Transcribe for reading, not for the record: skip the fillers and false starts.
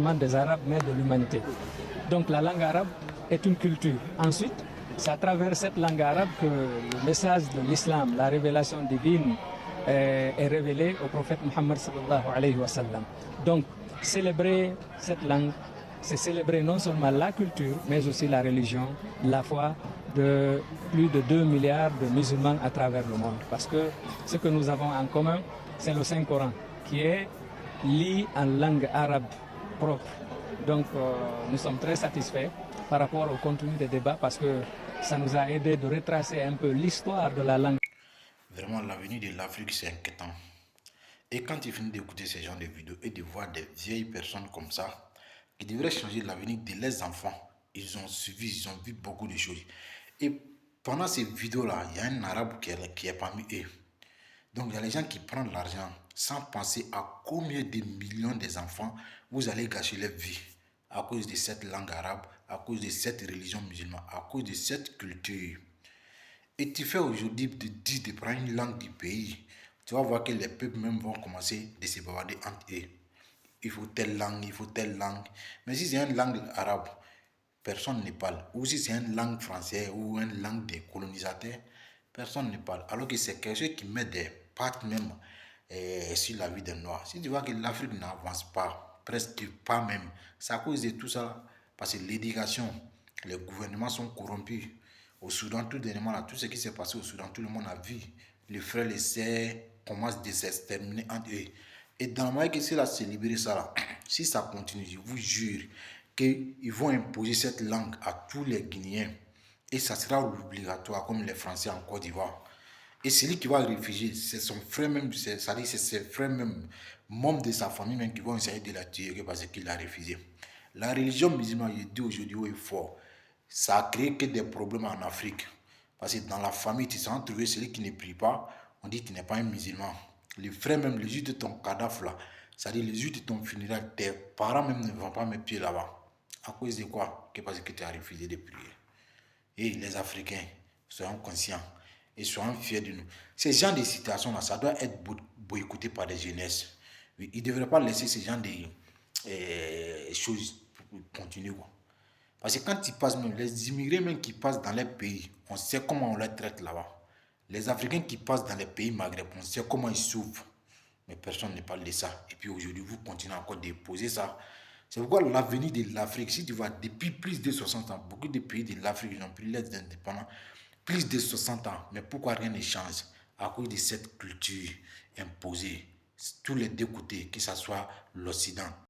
seulement des Arabes, mais de l'humanité. Donc la langue arabe est une culture. Ensuite, c'est à travers cette langue arabe que le message de l'islam, la révélation divine, est révélé au prophète Muhammad sallallahu alayhi wa sallam. Donc, célébrer cette langue, c'est célébrer non seulement la culture, mais aussi la religion, la foi de plus de 2 milliards de musulmans à travers le monde. Parce que ce que nous avons en commun, c'est le Saint-Coran, qui est lu en langue arabe propre. Donc, nous sommes très satisfaits par rapport au contenu des débats parce que ça nous a aidé de retracer un peu l'histoire de la langue. Vraiment, l'avenir de l'Afrique, c'est inquiétant. Et quand il finit d'écouter ces genres de vidéos et de voir des vieilles personnes comme ça, qui devraient changer l'avenir de leurs enfants, ils ont suivi, ils ont vu beaucoup de choses. Et pendant ces vidéos-là, il y a un arabe qui est parmi eux. Donc, il y a les gens qui prennent l'argent sans penser à combien de millions des enfants vous allez gâcher leur vie à cause de cette langue arabe, à cause de cette religion musulmane, à cause de cette culture. Et tu fais aujourd'hui de prendre une langue du pays. Tu vas voir que les peuples même vont commencer de se bavarder entre eux. Il faut telle langue, il faut telle langue. Mais si c'est une langue arabe, personne ne parle. Ou si c'est une langue française ou une langue des colonisateurs, personne ne parle. Alors que c'est quelque chose qui met des pattes même sur la vie des Noirs. Si tu vois que l'Afrique n'avance pas, presque pas même, c'est à cause de tout ça. Parce que l'éducation, les gouvernements sont corrompus. Au Soudan, tout dernièrement, là, tout ce qui s'est passé au Soudan, tout le monde a vu. Les frères, les sœurs commencent à s'exterminer entre eux. Et dans le moment que c'est là, c'est libérer ça là, si ça continue, je vous jure qu'ils vont imposer cette langue à tous les Guinéens. Et ça sera obligatoire, comme les Français en Côte d'Ivoire. Et celui qui va réfugier, c'est son frère même, c'est-à-dire c'est ses frères même, membres de sa famille même qui vont essayer de la tuer parce qu'il a refusé. La religion musulmane, je dis aujourd'hui haut et fort, ça a créé que des problèmes en Afrique. Parce que dans la famille, tu sens trouver celui qui ne prie pas, on dit que tu n'es pas un musulman. Les frères même, le jour de ton cadavre là, c'est-à-dire le jour de ton funérail, tes parents même ne vont pas mettre pied là-bas. À cause de quoi? Que parce que tu as refusé de prier. Et les Africains, soyons conscients et soyons fiers de nous. Ces genres de situations-là, ça doit être boycotté par des jeunesses. Ils ne devraient pas laisser ces genres de choses continuer, quoi. Parce que quand ils passent, même les immigrés même qui passent dans les pays, on sait comment on les traite là-bas. Les Africains qui passent dans les pays maghrébins, on sait comment ils souffrent. Mais personne ne parle de ça. Et puis aujourd'hui, vous continuez encore de poser ça. C'est pourquoi l'avenir de l'Afrique, si tu vois, depuis plus de 60 ans, beaucoup de pays de l'Afrique ont pris l'aide d'indépendance, plus de 60 ans. Mais pourquoi rien ne change? À cause de cette culture imposée, tous les deux côtés, que ce soit l'Occident